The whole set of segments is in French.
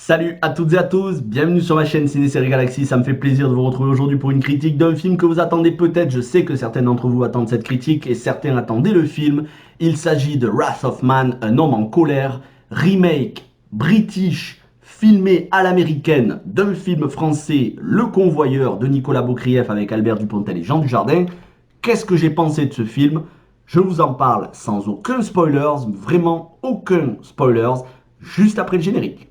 Salut à toutes et à tous, bienvenue sur ma chaîne Ciné Série Galaxy, ça me fait plaisir de vous retrouver aujourd'hui pour une critique d'un film que vous attendez peut-être, je sais que certains d'entre vous attendent cette critique et certains attendaient le film. Il s'agit de Wrath of Man, un homme en colère, remake british, filmé à l'américaine d'un film français, Le Convoyeur de Nicolas Beaucrief avec Albert Dupontel et Jean Dujardin. Qu'est-ce que j'ai pensé de ce film? Je vous en parle sans aucun spoilers, vraiment aucun spoilers, juste après le générique.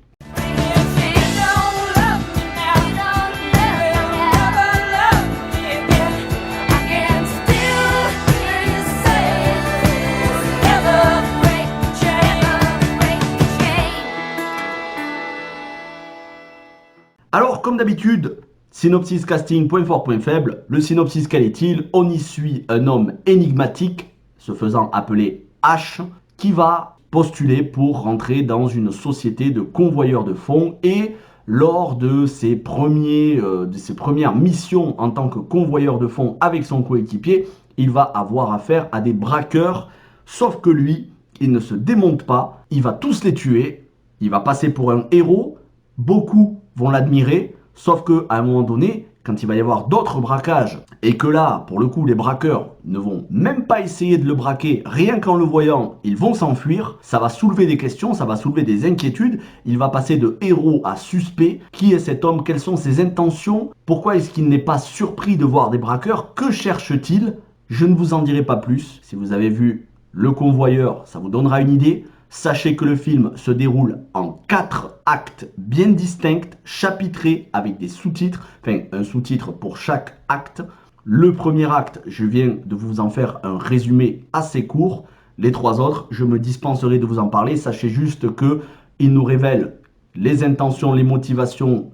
Alors, comme d'habitude, synopsis casting, point fort, point faible. Le synopsis, quel est-il? On y suit un homme énigmatique, se faisant appeler H, qui va postuler pour rentrer dans une société de convoyeurs de fonds et lors de ses premières missions en tant que convoyeur de fonds avec son coéquipier, il va avoir affaire à des braqueurs, sauf que lui, il ne se démonte pas, il va tous les tuer, il va passer pour un héros, beaucoup vont l'admirer, sauf que à un moment donné, quand il va y avoir d'autres braquages, et que là, pour le coup, les braqueurs ne vont même pas essayer de le braquer, rien qu'en le voyant, ils vont s'enfuir, ça va soulever des questions, ça va soulever des inquiétudes, il va passer de héros à suspect. Qui est cet homme? Quelles sont ses intentions? Pourquoi est-ce qu'il n'est pas surpris de voir des braqueurs? Que cherche-t-il? Je ne vous en dirai pas plus. Si vous avez vu Le Convoyeur, ça vous donnera une idée. Sachez que le film se déroule en 4 actes bien distincts, chapitrés avec des sous-titres, enfin un sous-titre pour chaque acte. Le premier acte, je viens de vous en faire un résumé assez court. Les 3 autres, je me dispenserai de vous en parler. Sachez juste qu'il nous révèle les intentions, les motivations,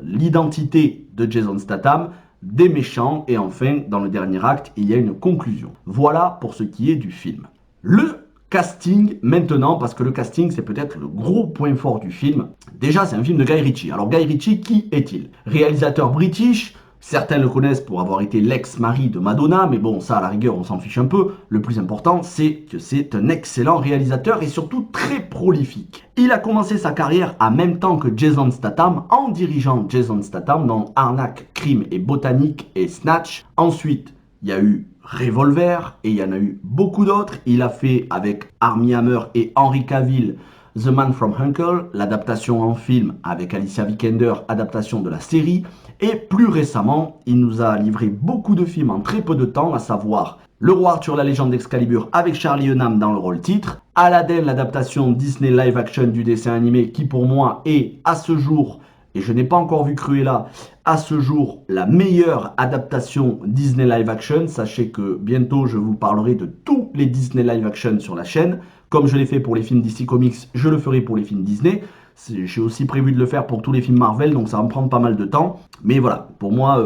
l'identité de Jason Statham, des méchants, et enfin, dans le dernier acte, il y a une conclusion. Voilà pour ce qui est du film. Le casting maintenant, parce que le casting c'est peut-être le gros point fort du film. Déjà c'est un film de Guy Ritchie. Alors Guy Ritchie, qui est-il? Réalisateur british, certains le connaissent pour avoir été l'ex-mari de Madonna, mais bon ça à la rigueur on s'en fiche un peu. Le plus important c'est que c'est un excellent réalisateur et surtout très prolifique. Il a commencé sa carrière en même temps que Jason Statham en dirigeant Jason Statham dans Arnaque, Crime et Botanique et Snatch. Ensuite il y a eu Revolver, et il y en a eu beaucoup d'autres. Il a fait avec Armie Hammer et Henry Cavill The Man from U.N.C.L.E., l'adaptation en film avec Alicia Vikander, adaptation de la série. Et plus récemment, il nous a livré beaucoup de films en très peu de temps, à savoir Le Roi Arthur, la légende d'Excalibur avec Charlie Hunnam dans le rôle titre, Aladdin, l'adaptation Disney live action du dessin animé qui pour moi est à ce jour, et je n'ai pas encore vu Cruella, à ce jour, la meilleure adaptation Disney live action. Sachez que bientôt, je vous parlerai de tous les Disney live action sur la chaîne. Comme je l'ai fait pour les films DC Comics, je le ferai pour les films Disney. J'ai aussi prévu de le faire pour tous les films Marvel, donc ça va me prendre pas mal de temps. Mais voilà, pour moi,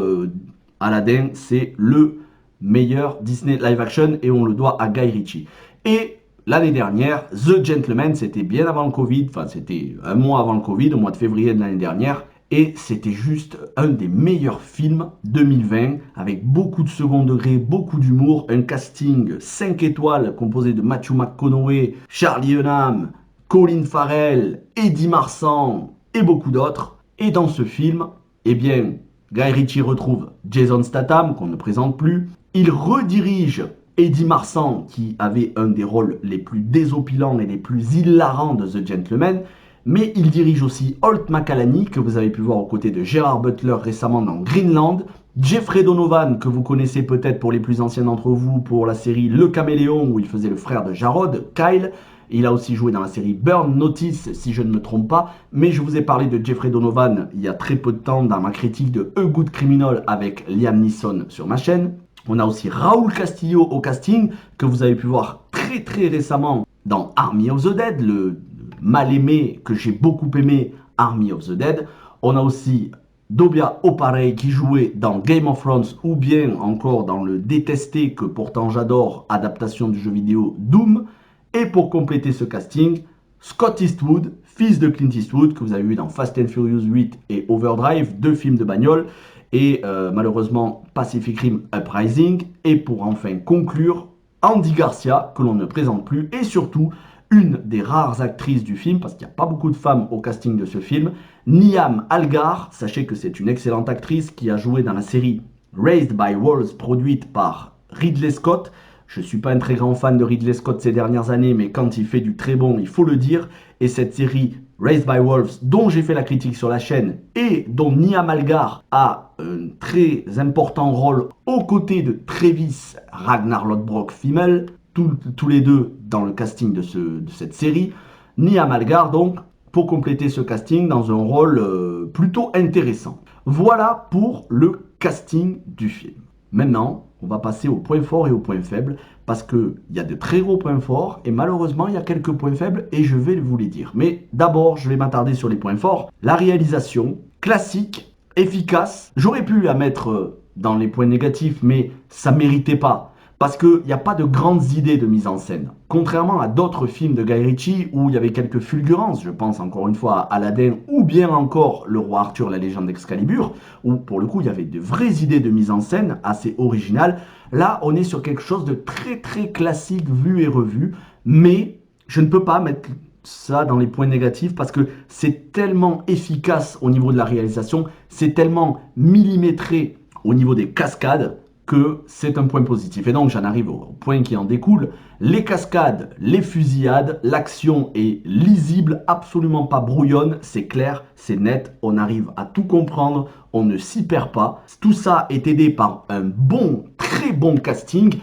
Aladdin, c'est le meilleur Disney live action et on le doit à Guy Ritchie. Et l'année dernière, The Gentleman, c'était bien avant le Covid, enfin c'était un mois avant le Covid, au mois de février de l'année dernière, et c'était juste un des meilleurs films 2020, avec beaucoup de second degré, beaucoup d'humour, un casting 5 étoiles composé de Matthew McConaughey, Charlie Hunnam, Colin Farrell, Eddie Marsan et beaucoup d'autres. Et dans ce film, eh bien, Guy Ritchie retrouve Jason Statham, qu'on ne présente plus, il redirige Eddie Marsan, qui avait un des rôles les plus désopilants et les plus hilarants de The Gentleman, mais il dirige aussi Holt McCallany, que vous avez pu voir aux côtés de Gerard Butler récemment dans Greenland, Jeffrey Donovan, que vous connaissez peut-être pour les plus anciens d'entre vous pour la série Le Caméléon, où il faisait le frère de Jarod, Kyle. Il a aussi joué dans la série Burn Notice, si je ne me trompe pas, mais je vous ai parlé de Jeffrey Donovan il y a très peu de temps dans ma critique de A Good Criminal avec Liam Neeson sur ma chaîne. On a aussi Raúl Castillo au casting, que vous avez pu voir très récemment dans Army of the Dead, le mal aimé que j'ai beaucoup aimé, Army of the Dead. On a aussi Dobia Oparei qui jouait dans Game of Thrones ou bien encore dans le détesté que pourtant j'adore, adaptation du jeu vidéo Doom. Et pour compléter ce casting, Scott Eastwood, fils de Clint Eastwood, que vous avez vu dans Fast and Furious 8 et Overdrive, 2 films de bagnole, et malheureusement Pacific Rim Uprising. Et pour enfin conclure, Andy Garcia, que l'on ne présente plus, et surtout une des rares actrices du film, parce qu'il n'y a pas beaucoup de femmes au casting de ce film, Niamh Algar. Sachez que c'est une excellente actrice qui a joué dans la série Raised by Wolves, produite par Ridley Scott. Je ne suis pas un très grand fan de Ridley Scott ces dernières années, mais quand il fait du très bon, il faut le dire. Et cette série Raised by Wolves, dont j'ai fait la critique sur la chaîne, et dont Niamh Algar a un très important rôle aux côtés de Travis Ragnar Lodbrok Fimmel, tous les deux dans le casting de cette série. Niamh Algar, donc, pour compléter ce casting dans un rôle plutôt intéressant. Voilà pour le casting du film. Maintenant, on va passer aux points forts et aux points faibles, parce qu'il y a de très gros points forts, et malheureusement, il y a quelques points faibles, et je vais vous les dire. Mais d'abord, je vais m'attarder sur les points forts. La réalisation, classique, efficace. J'aurais pu la mettre dans les points négatifs, mais ça ne méritait pas. Parce qu'il n'y a pas de grandes idées de mise en scène. Contrairement à d'autres films de Guy Ritchie où il y avait quelques fulgurances, je pense encore une fois à Aladdin ou bien encore Le Roi Arthur, la légende d'Excalibur, où pour le coup il y avait de vraies idées de mise en scène assez originales. Là, on est sur quelque chose de très très classique, vu et revu, mais je ne peux pas mettre ça dans les points négatifs parce que c'est tellement efficace au niveau de la réalisation, c'est tellement millimétré au niveau des cascades, que c'est un point positif. Et donc j'en arrive au point qui en découle. Les cascades, les fusillades, l'action est lisible, absolument pas brouillonne, c'est clair, c'est net, on arrive à tout comprendre, on ne s'y perd pas. Tout ça est aidé par un bon, très bon casting.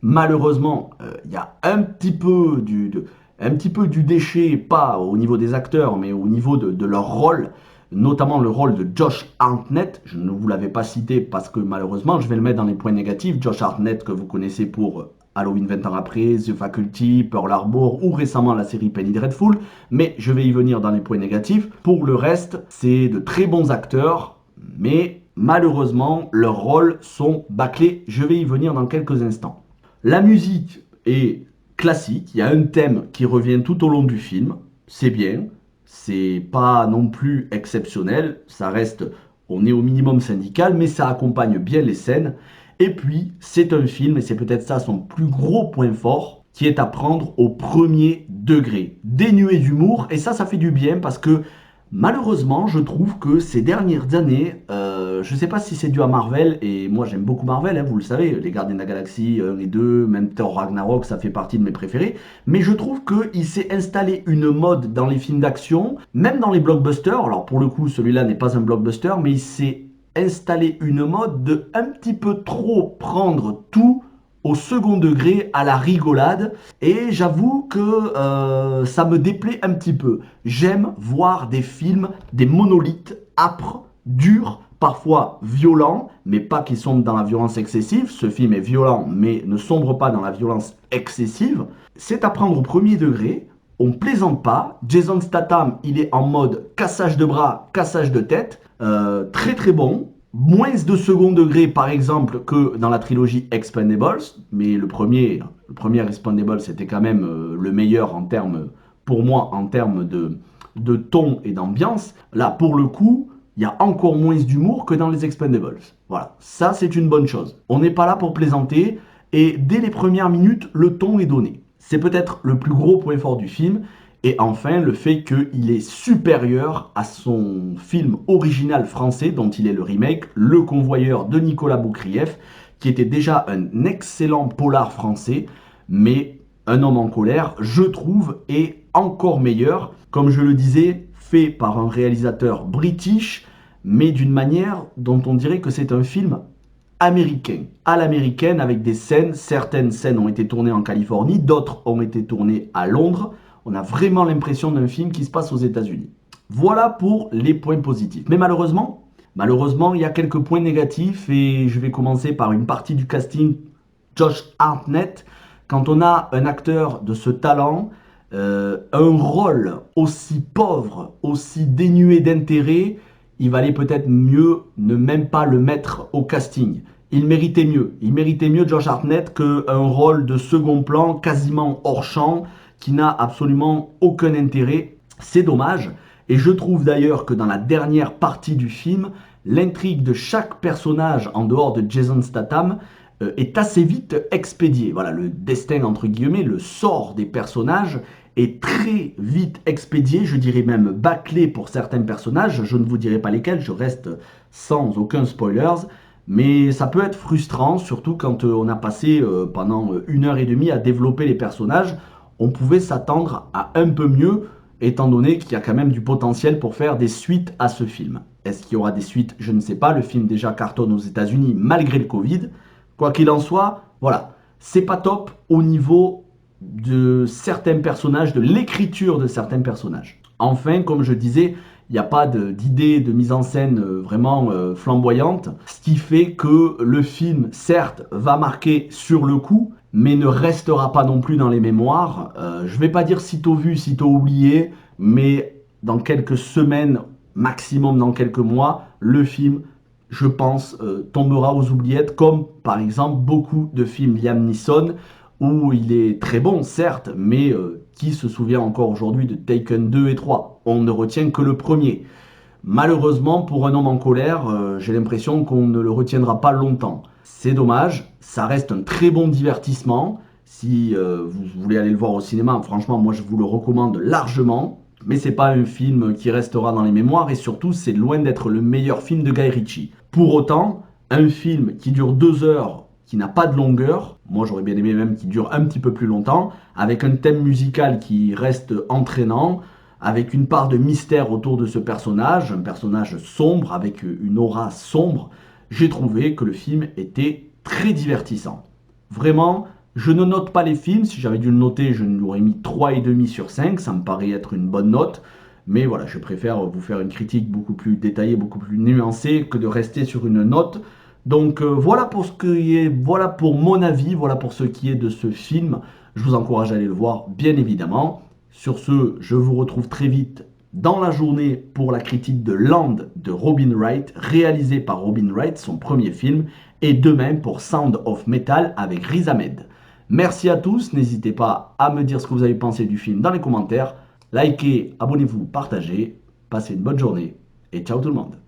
Malheureusement, il y a un petit peu du déchet, pas au niveau des acteurs, mais au niveau de leur rôle, notamment le rôle de Josh Hartnett. Je ne vous l'avais pas cité parce que malheureusement, je vais le mettre dans les points négatifs. Josh Hartnett, que vous connaissez pour Halloween 20 ans après, The Faculty, Pearl Harbor ou récemment la série Penny Dreadful, mais je vais y venir dans les points négatifs. Pour le reste, c'est de très bons acteurs, mais malheureusement, leurs rôles sont bâclés. Je vais y venir dans quelques instants. La musique est classique, il y a un thème qui revient tout au long du film, c'est bien. C'est pas non plus exceptionnel, ça reste, on est au minimum syndical, mais ça accompagne bien les scènes. Et puis, c'est un film, et c'est peut-être ça son plus gros point fort, qui est à prendre au premier degré. Dénué d'humour, et ça fait du bien parce que malheureusement, je trouve que ces dernières années, je ne sais pas si c'est dû à Marvel, et moi j'aime beaucoup Marvel, hein, vous le savez, les Gardiens de la Galaxie 1 et 2, même Thor Ragnarok, ça fait partie de mes préférés, mais je trouve qu'il s'est installé une mode dans les films d'action, même dans les blockbusters, alors pour le coup celui-là n'est pas un blockbuster, mais il s'est installé une mode de un petit peu trop prendre tout au second degré, à la rigolade, et j'avoue que ça me déplaît un petit peu. J'aime voir des films, des monolithes âpres, durs, parfois violents, mais pas qui sont dans la violence excessive. Ce film est violent, mais ne sombre pas dans la violence excessive. C'est à prendre au premier degré, on plaisante pas. Jason Statham, il est en mode cassage de bras, cassage de tête, très très bon. Moins de second degré, par exemple, que dans la trilogie Expendables, mais le premier Expendables, c'était quand même le meilleur en termes, pour moi, en termes de ton et d'ambiance. Là, pour le coup, il y a encore moins d'humour que dans les Expendables. Voilà, ça c'est une bonne chose. On n'est pas là pour plaisanter, et dès les premières minutes, le ton est donné. C'est peut-être le plus gros point fort du film. Et enfin, le fait qu'il est supérieur à son film original français, dont il est le remake, Le Convoyeur de Nicolas Boukrieff, qui était déjà un excellent polar français, mais Un homme en colère, je trouve, est encore meilleur. Comme je le disais, fait par un réalisateur british, mais d'une manière dont on dirait que c'est un film américain, à l'américaine, avec des scènes. Certaines scènes ont été tournées en Californie, d'autres ont été tournées à Londres. On a vraiment l'impression d'un film qui se passe aux États-Unis. Voilà pour les points positifs. Mais malheureusement, il y a quelques points négatifs et je vais commencer par une partie du casting. Josh Hartnett, quand on a un acteur de ce talent, un rôle aussi pauvre, aussi dénué d'intérêt, il valait peut-être mieux ne même pas le mettre au casting. Il méritait mieux Josh Hartnett qu'un rôle de second plan, quasiment hors champ, qui n'a absolument aucun intérêt. C'est dommage. Et je trouve d'ailleurs que dans la dernière partie du film, l'intrigue de chaque personnage en dehors de Jason Statham est assez vite expédiée. Voilà, le destin, entre guillemets, le sort des personnages est très vite expédié, je dirais même bâclé pour certains personnages. Je ne vous dirai pas lesquels, je reste sans aucun spoilers. Mais ça peut être frustrant, surtout quand on a passé pendant 1 heure et demie à développer les personnages. On pouvait s'attendre à un peu mieux, étant donné qu'il y a quand même du potentiel pour faire des suites à ce film. Est-ce qu'il y aura des suites? Je ne sais pas. Le film déjà cartonne aux États-Unis malgré le Covid. Quoi qu'il en soit, voilà, c'est pas top au niveau de certains personnages, de l'écriture de certains personnages. Enfin, comme je disais, il n'y a pas d'idée de mise en scène vraiment flamboyante, ce qui fait que le film, certes, va marquer sur le coup, mais ne restera pas non plus dans les mémoires. Je ne vais pas dire sitôt vu, sitôt oublié, mais dans quelques semaines, maximum dans quelques mois, le film, je pense, tombera aux oubliettes, comme par exemple beaucoup de films Liam Neeson, où il est très bon, certes, mais qui se souvient encore aujourd'hui de Taken 2 et 3? On ne retient que le premier. Malheureusement, pour Un homme en colère, j'ai l'impression qu'on ne le retiendra pas longtemps. C'est dommage, ça reste un très bon divertissement. Si vous voulez aller le voir au cinéma, franchement, moi je vous le recommande largement. Mais c'est pas un film qui restera dans les mémoires et surtout, c'est loin d'être le meilleur film de Guy Ritchie. Pour autant, un film qui dure 2 heures, qui n'a pas de longueur, moi j'aurais bien aimé même qu'il dure un petit peu plus longtemps, avec un thème musical qui reste entraînant, avec une part de mystère autour de ce personnage, un personnage sombre, avec une aura sombre, j'ai trouvé que le film était très divertissant. Vraiment, je ne note pas les films, si j'avais dû le noter, je l'aurais mis 3,5 sur 5, ça me paraît être une bonne note, mais voilà, je préfère vous faire une critique beaucoup plus détaillée, beaucoup plus nuancée, que de rester sur une note. Donc voilà pour ce qui est, voilà pour mon avis, voilà pour ce qui est de ce film. Je vous encourage à aller le voir, bien évidemment. Sur ce, je vous retrouve très vite dans la journée pour la critique de Land de Robin Wright, réalisé par Robin Wright, son premier film, et demain pour Sound of Metal avec Riz Ahmed. Merci à tous, n'hésitez pas à me dire ce que vous avez pensé du film dans les commentaires. Likez, abonnez-vous, partagez, passez une bonne journée et ciao tout le monde.